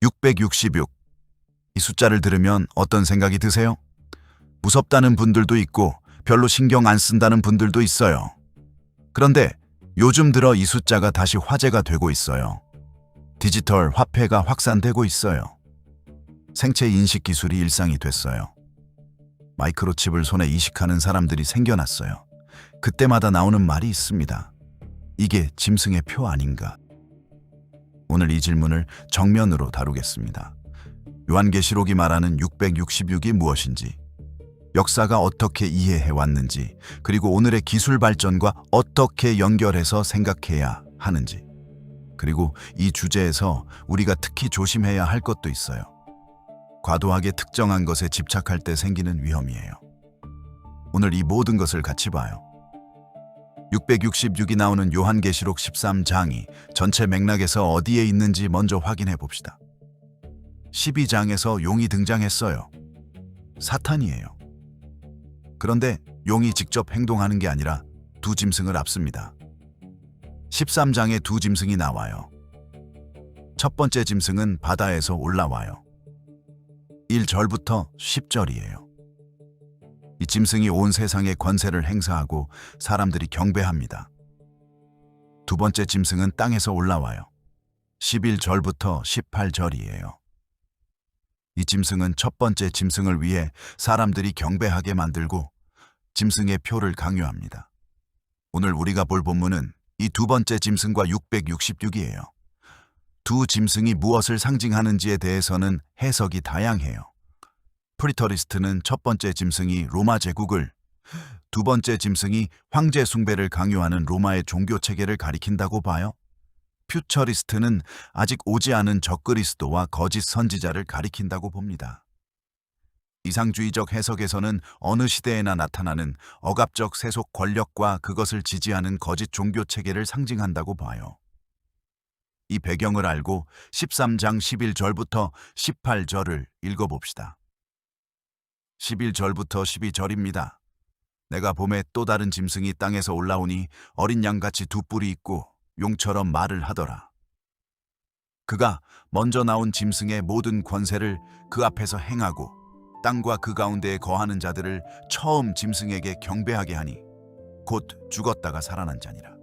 666. 이 숫자를 들으면 어떤 생각이 드세요? 무섭다는 분들도 있고 별로 신경 안 쓴다는 분들도 있어요. 그런데 요즘 들어 이 숫자가 다시 화제가 되고 있어요. 디지털 화폐가 확산되고 있어요. 생체 인식 기술이 일상이 됐어요. 마이크로칩을 손에 이식하는 사람들이 생겨났어요. 그때마다 나오는 말이 있습니다. 이게 짐승의 표 아닌가? 오늘 이 질문을 정면으로 다루겠습니다. 요한계시록이 말하는 666이 무엇인지, 역사가 어떻게 이해해 왔는지, 그리고 오늘의 기술 발전과 어떻게 연결해서 생각해야 하는지, 그리고 이 주제에서 우리가 특히 조심해야 할 것도 있어요. 과도하게 특정한 것에 집착할 때 생기는 위험이에요. 오늘 이 모든 것을 같이 봐요. 666이 나오는 요한계시록 13장이 전체 맥락에서 어디에 있는지 먼저 확인해 봅시다. 12장에서 용이 등장했어요. 사탄이에요. 그런데 용이 직접 행동하는 게 아니라 두 짐승을 앞섭니다. 13장에 두 짐승이 나와요. 첫 번째 짐승은 바다에서 올라와요. 1절부터 10절이에요. 이 짐승이 온 세상에 권세를 행사하고 사람들이 경배합니다. 두 번째 짐승은 땅에서 올라와요. 11절부터 18절이에요. 이 짐승은 첫 번째 짐승을 위해 사람들이 경배하게 만들고 짐승의 표를 강요합니다. 오늘 우리가 볼 본문은 이 두 번째 짐승과 666이에요. 두 짐승이 무엇을 상징하는지에 대해서는 해석이 다양해요. 프리터리스트는 첫 번째 짐승이 로마 제국을, 두 번째 짐승이 황제 숭배를 강요하는 로마의 종교 체계를 가리킨다고 봐요. 퓨처리스트는 아직 오지 않은 적그리스도와 거짓 선지자를 가리킨다고 봅니다. 이상주의적 해석에서는 어느 시대에나 나타나는 억압적 세속 권력과 그것을 지지하는 거짓 종교 체계를 상징한다고 봐요. 이 배경을 알고 13장 11절부터 18절을 읽어봅시다. 11절부터 12절입니다. 내가 봄에 또 다른 짐승이 땅에서 올라오니 어린 양같이 두 뿔이 있고 용처럼 말을 하더라. 그가 먼저 나온 짐승의 모든 권세를 그 앞에서 행하고 땅과 그 가운데에 거하는 자들을 처음 짐승에게 경배하게 하니 곧 죽었다가 살아난 자니라.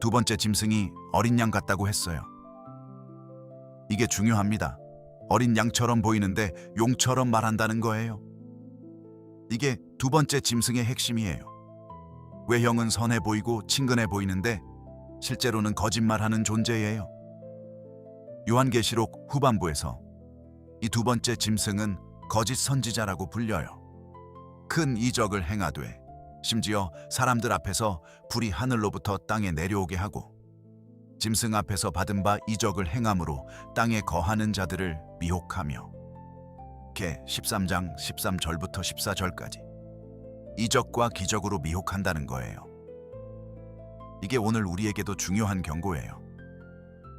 두 번째 짐승이 어린 양 같다고 했어요. 이게 중요합니다. 어린 양처럼 보이는데 용처럼 말한다는 거예요. 이게 두 번째 짐승의 핵심이에요. 외형은 선해 보이고 친근해 보이는데 실제로는 거짓말하는 존재예요. 요한계시록 후반부에서 이 두 번째 짐승은 거짓 선지자라고 불려요. 큰 이적을 행하되 심지어 사람들 앞에서 불이 하늘로부터 땅에 내려오게 하고 짐승 앞에서 받은 바 이적을 행함으로 땅에 거하는 자들을 미혹하며 개 13장 13절부터 14절까지 이적과 기적으로 미혹한다는 거예요. 이게 오늘 우리에게도 중요한 경고예요.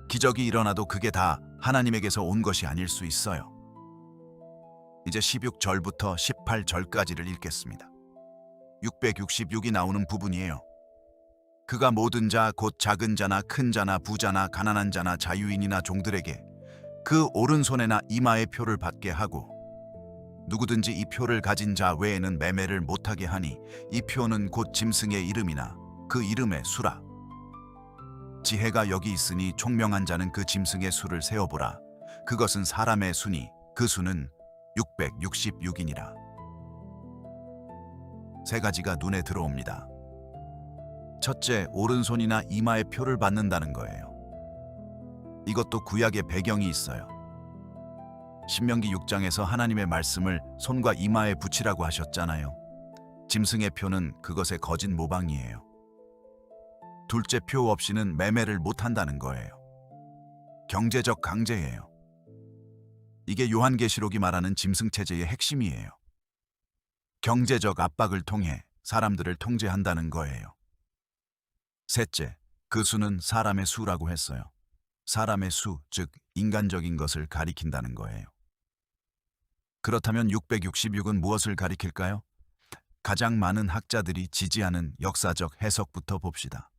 기적이 일어나도 그게 다 하나님에게서 온 것이 아닐 수 있어요. 이제 16절부터 18절까지를 읽겠습니다. 666이 나오는 부분이에요. 그가 모든 자 곧 작은 자나 큰 자나 부자나 가난한 자나 자유인이나 종들에게 그 오른손에나 이마에 표를 받게 하고 누구든지 이 표를 가진 자 외에는 매매를 못하게 하니 이 표는 곧 짐승의 이름이나 그 이름의 수라. 지혜가 여기 있으니 총명한 자는 그 짐승의 수를 세어보라. 그것은 사람의 수니 그 수는 666이니라. 세 가지가 눈에 들어옵니다. 첫째, 오른손이나 이마에 표를 받는다는 거예요. 이것도 구약의 배경이 있어요. 신명기 6장에서 하나님의 말씀을 손과 이마에 붙이라고 하셨잖아요. 짐승의 표는 그것의 거짓 모방이에요. 둘째, 표 없이는 매매를 못한다는 거예요. 경제적 강제예요. 이게 요한계시록이 말하는 짐승 체제의 핵심이에요. 경제적 압박을 통해 사람들을 통제한다는 거예요. 셋째, 그 수는 사람의 수라고 했어요. 사람의 수, 즉 인간적인 것을 가리킨다는 거예요. 그렇다면 666은 무엇을 가리킬까요? 가장 많은 학자들이 지지하는 역사적 해석부터 봅시다.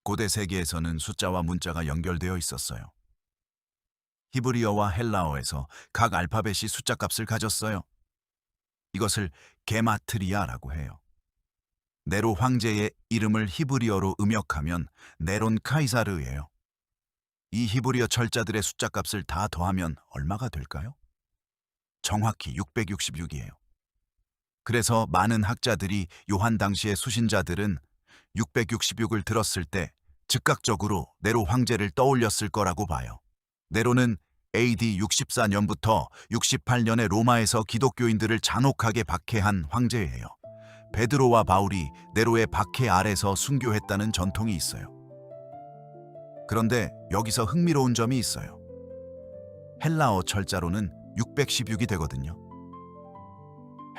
고대 세계에서는 숫자와 문자가 연결되어 있었어요. 히브리어와 헬라어에서 각 알파벳이 숫자값을 가졌어요. 이것을 게마트리아라고 해요. 네로 황제의 이름을 히브리어로 음역하면 네론 카이사르예요. 이 히브리어 철자들의 숫자값을 다 더하면 얼마가 될까요? 정확히 666이에요. 그래서 많은 학자들이 요한 당시의 수신자들은 666을 들었을 때 즉각적으로 네로 황제를 떠올렸을 거라고 봐요. 네로는 AD 64년부터 68년에 로마에서 기독교인들을 잔혹하게 박해한 황제예요. 베드로와 바울이 네로의 박해 아래서 순교했다는 전통이 있어요. 그런데 여기서 흥미로운 점이 있어요. 헬라어 철자로는 616이 되거든요.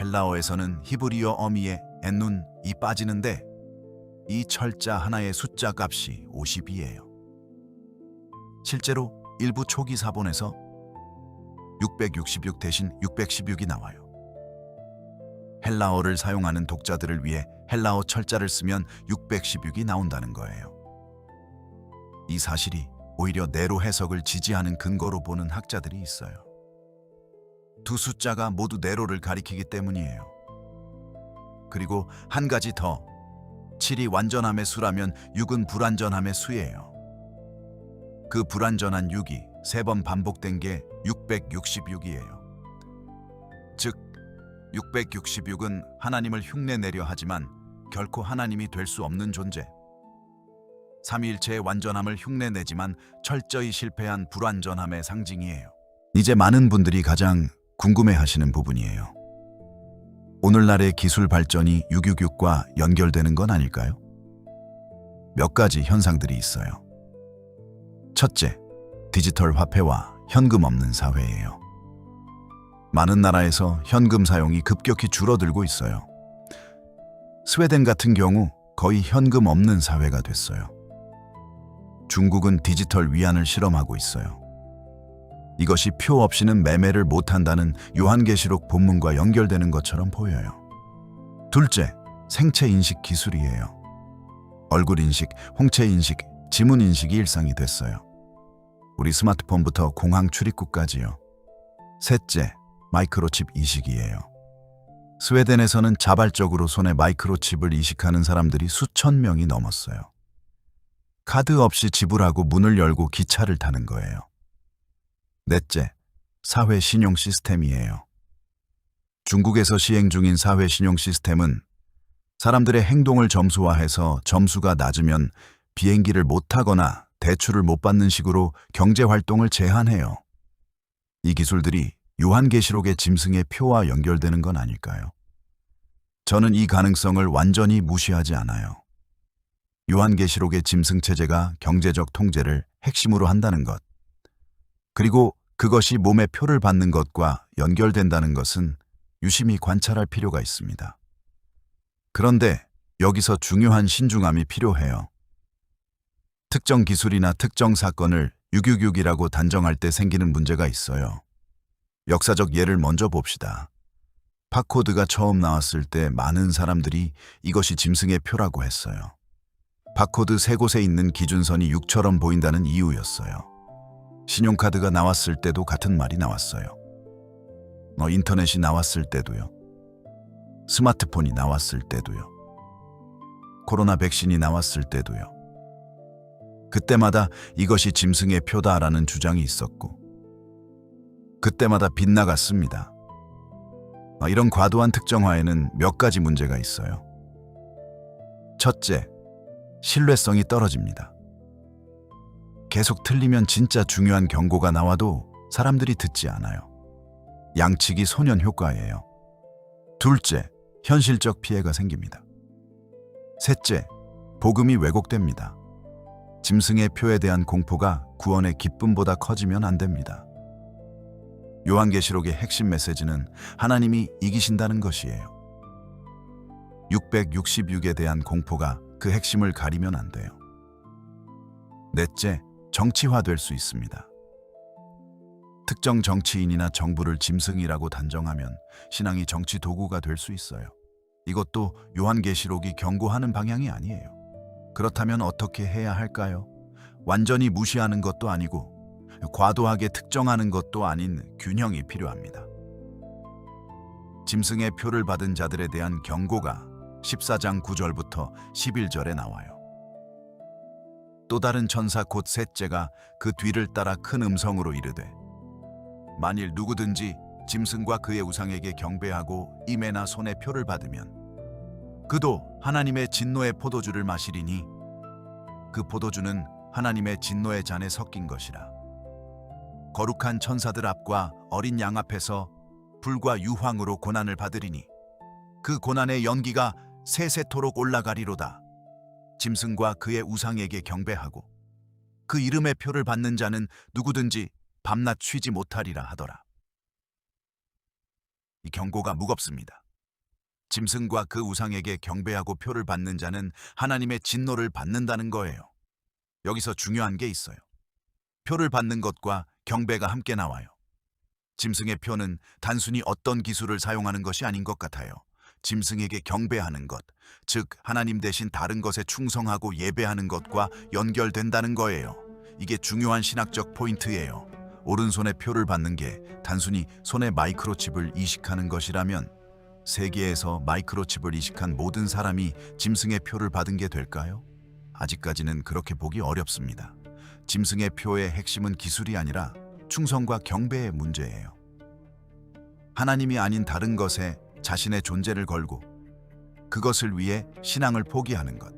헬라어에서는 히브리어 어미에 엔눈이 빠지는데 이 철자 하나의 숫자 값이 50이에요. 실제로 일부 초기 사본에서 666 대신 616이 나와요. 헬라어를 사용하는 독자들을 위해 헬라어 철자를 쓰면 616이 나온다는 거예요. 이 사실이 오히려 네로 해석을 지지하는 근거로 보는 학자들이 있어요. 두 숫자가 모두 네로를 가리키기 때문이에요. 그리고 한 가지 더, 7이 완전함의 수라면 6은 불완전함의 수예요. 그 불완전한 6이 3번 반복된 게 666이에요. 즉, 666은 하나님을 흉내내려 하지만 결코 하나님이 될 수 없는 존재. 삼위일체의 완전함을 흉내내지만 철저히 실패한 불완전함의 상징이에요. 이제 많은 분들이 가장 궁금해하시는 부분이에요. 오늘날의 기술 발전이 666과 연결되는 건 아닐까요? 몇 가지 현상들이 있어요. 첫째, 디지털 화폐와 현금 없는 사회예요. 많은 나라에서 현금 사용이 급격히 줄어들고 있어요. 스웨덴 같은 경우 거의 현금 없는 사회가 됐어요. 중국은 디지털 위안을 실험하고 있어요. 이것이 표 없이는 매매를 못한다는 요한계시록 본문과 연결되는 것처럼 보여요. 둘째, 생체 인식 기술이에요. 얼굴 인식, 홍채 인식, 지문 인식이 일상이 됐어요. 우리 스마트폰부터 공항 출입국까지요. 셋째, 마이크로칩 이식이에요. 스웨덴에서는 자발적으로 손에 마이크로칩을 이식하는 사람들이 수천 명이 넘었어요. 카드 없이 지불하고 문을 열고 기차를 타는 거예요. 넷째, 사회 신용 시스템이에요. 중국에서 시행 중인 사회 신용 시스템은 사람들의 행동을 점수화해서 점수가 낮으면 비행기를 못 타거나 대출을 못 받는 식으로 경제 활동을 제한해요. 이 기술들이 요한계시록의 짐승의 표와 연결되는 건 아닐까요? 저는 이 가능성을 완전히 무시하지 않아요. 요한계시록의 짐승 체제가 경제적 통제를 핵심으로 한다는 것, 그리고 그것이 몸의 표를 받는 것과 연결된다는 것은 유심히 관찰할 필요가 있습니다. 그런데 여기서 중요한 신중함이 필요해요. 특정 기술이나 특정 사건을 666이라고 단정할 때 생기는 문제가 있어요. 역사적 예를 먼저 봅시다. 바코드가 처음 나왔을 때 많은 사람들이 이것이 짐승의 표라고 했어요. 바코드 3곳에 있는 기준선이 6처럼 보인다는 이유였어요. 신용카드가 나왔을 때도 같은 말이 나왔어요. 인터넷이 나왔을 때도요. 스마트폰이 나왔을 때도요. 코로나 백신이 나왔을 때도요. 그때마다 이것이 짐승의 표다라는 주장이 있었고 그때마다 빗나갔습니다. 이런 과도한 특정화에는 몇 가지 문제가 있어요. 첫째, 신뢰성이 떨어집니다. 계속 틀리면 진짜 중요한 경고가 나와도 사람들이 듣지 않아요. 양치기 소년 효과예요. 둘째, 현실적 피해가 생깁니다. 셋째, 복음이 왜곡됩니다. 짐승의 표에 대한 공포가 구원의 기쁨보다 커지면 안 됩니다. 요한계시록의 핵심 메시지는 하나님이 이기신다는 것이에요. 666에 대한 공포가 그 핵심을 가리면 안 돼요. 넷째, 정치화될 수 있습니다. 특정 정치인이나 정부를 짐승이라고 단정하면 신앙이 정치 도구가 될 수 있어요. 이것도 요한계시록이 경고하는 방향이 아니에요. 그렇다면 어떻게 해야 할까요? 완전히 무시하는 것도 아니고 과도하게 특정하는 것도 아닌 균형이 필요합니다. 짐승의 표를 받은 자들에 대한 경고가 14장 9절부터 11절에 나와요. 또 다른 천사 곧 셋째가 그 뒤를 따라 큰 음성으로 이르되 만일 누구든지 짐승과 그의 우상에게 경배하고 임에나 손에 표를 받으면 그도 하나님의 진노의 포도주를 마시리니 그 포도주는 하나님의 진노의 잔에 섞인 것이라. 거룩한 천사들 앞과 어린 양 앞에서 불과 유황으로 고난을 받으리니 그 고난의 연기가 세세토록 올라가리로다. 짐승과 그의 우상에게 경배하고 그 이름의 표를 받는 자는 누구든지 밤낮 쉬지 못하리라 하더라. 이 경고가 무겁습니다. 짐승과 그 우상에게 경배하고 표를 받는 자는 하나님의 진노를 받는다는 거예요. 여기서 중요한 게 있어요. 표를 받는 것과 경배가 함께 나와요. 짐승의 표는 단순히 어떤 기술을 사용하는 것이 아닌 것 같아요. 짐승에게 경배하는 것, 즉 하나님 대신 다른 것에 충성하고 예배하는 것과 연결된다는 거예요. 이게 중요한 신학적 포인트예요. 오른손에 표를 받는 게 단순히 손에 마이크로칩을 이식하는 것이라면 세계에서 마이크로칩을 이식한 모든 사람이 짐승의 표를 받은 게 될까요? 아직까지는 그렇게 보기 어렵습니다. 짐승의 표의 핵심은 기술이 아니라 충성과 경배의 문제예요. 하나님이 아닌 다른 것에 자신의 존재를 걸고 그것을 위해 신앙을 포기하는 것.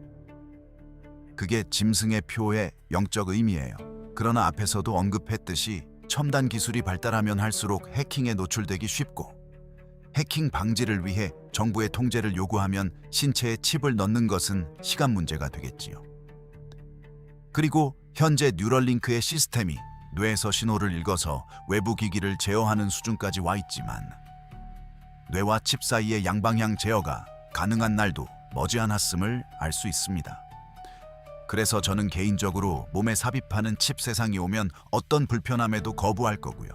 그게 짐승의 표의 영적 의미예요. 그러나 앞에서도 언급했듯이 첨단 기술이 발달하면 할수록 해킹에 노출되기 쉽고 해킹 방지를 위해 정부의 통제를 요구하면 신체에 칩을 넣는 것은 시간 문제가 되겠지요. 그리고 현재 뉴럴링크의 시스템이 뇌에서 신호를 읽어서 외부 기기를 제어하는 수준까지 와 있지만 뇌와 칩 사이의 양방향 제어가 가능한 날도 머지않았음을 알 수 있습니다. 그래서 저는 개인적으로 몸에 삽입하는 칩 세상이 오면 어떤 불편함에도 거부할 거고요.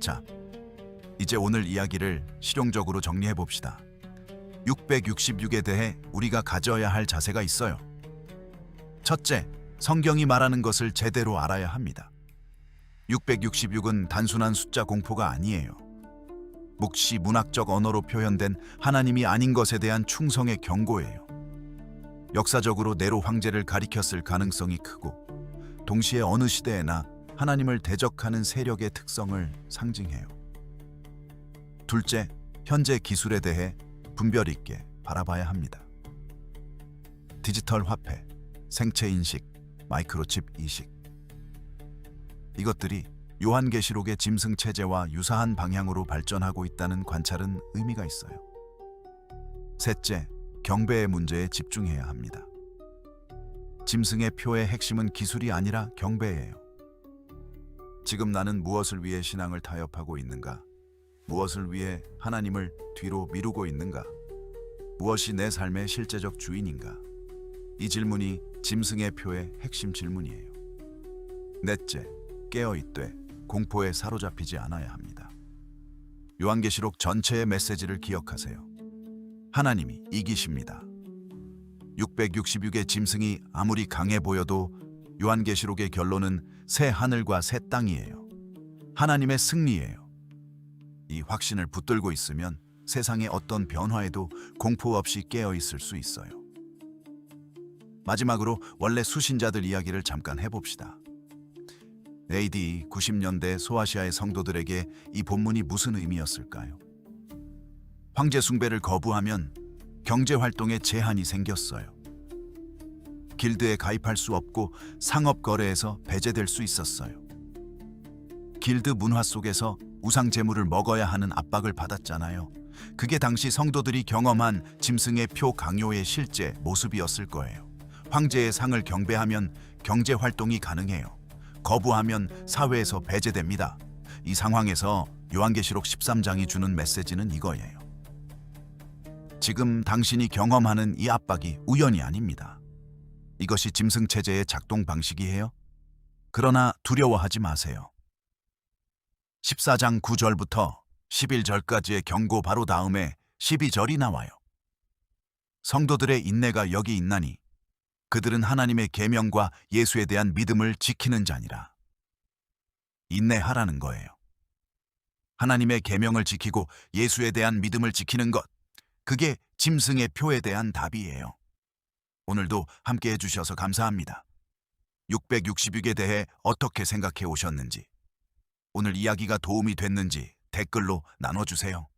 자, 이제 오늘 이야기를 실용적으로 정리해 봅시다. 666에 대해 우리가 가져야 할 자세가 있어요. 첫째, 성경이 말하는 것을 제대로 알아야 합니다. 666은 단순한 숫자 공포가 아니에요. 묵시 문학적 언어로 표현된 하나님이 아닌 것에 대한 충성의 경고예요. 역사적으로 네로 황제를 가리켰을 가능성이 크고 동시에 어느 시대에나 하나님을 대적하는 세력의 특성을 상징해요. 둘째, 현재 기술에 대해 분별 있게 바라봐야 합니다. 디지털 화폐, 생체 인식, 마이크로칩 이식. 이것들이 요한계시록의 짐승 체제와 유사한 방향으로 발전하고 있다는 관찰은 의미가 있어요. 셋째, 경배의 문제에 집중해야 합니다. 짐승의 표의 핵심은 기술이 아니라 경배예요. 지금 나는 무엇을 위해 신앙을 타협하고 있는가? 무엇을 위해 하나님을 뒤로 미루고 있는가? 무엇이 내 삶의 실제적 주인인가? 이 질문이 짐승의 표의 핵심 질문이에요. 넷째, 깨어있되 공포에 사로잡히지 않아야 합니다. 요한계시록 전체의 메시지를 기억하세요. 하나님이 이기십니다. 666의 짐승이 아무리 강해 보여도 요한계시록의 결론은 새 하늘과 새 땅이에요. 하나님의 승리예요. 이 확신을 붙들고 있으면 세상의 어떤 변화에도 공포 없이 깨어 있을 수 있어요. 마지막으로 원래 수신자들 이야기를 잠깐 해봅시다. AD 90년대 소아시아의 성도들에게 이 본문이 무슨 의미였을까요? 황제 숭배를 거부하면 경제 활동에 제한이 생겼어요. 길드에 가입할 수 없고 상업 거래에서 배제될 수 있었어요. 길드 문화 속에서 우상 제물을 먹어야 하는 압박을 받았잖아요. 그게 당시 성도들이 경험한 짐승의 표 강요의 실제 모습이었을 거예요. 황제의 상을 경배하면 경제 활동이 가능해요. 거부하면 사회에서 배제됩니다. 이 상황에서 요한계시록 13장이 주는 메시지는 이거예요. 지금 당신이 경험하는 이 압박이 우연이 아닙니다. 이것이 짐승 체제의 작동 방식이에요. 그러나 두려워하지 마세요. 14장 9절부터 11절까지의 경고 바로 다음에 12절이 나와요. 성도들의 인내가 여기 있나니 그들은 하나님의 계명과 예수에 대한 믿음을 지키는 자니라. 인내하라는 거예요. 하나님의 계명을 지키고 예수에 대한 믿음을 지키는 것, 그게 짐승의 표에 대한 답이에요. 오늘도 함께 해주셔서 감사합니다. 666에 대해 어떻게 생각해 오셨는지, 오늘 이야기가 도움이 됐는지 댓글로 나눠주세요.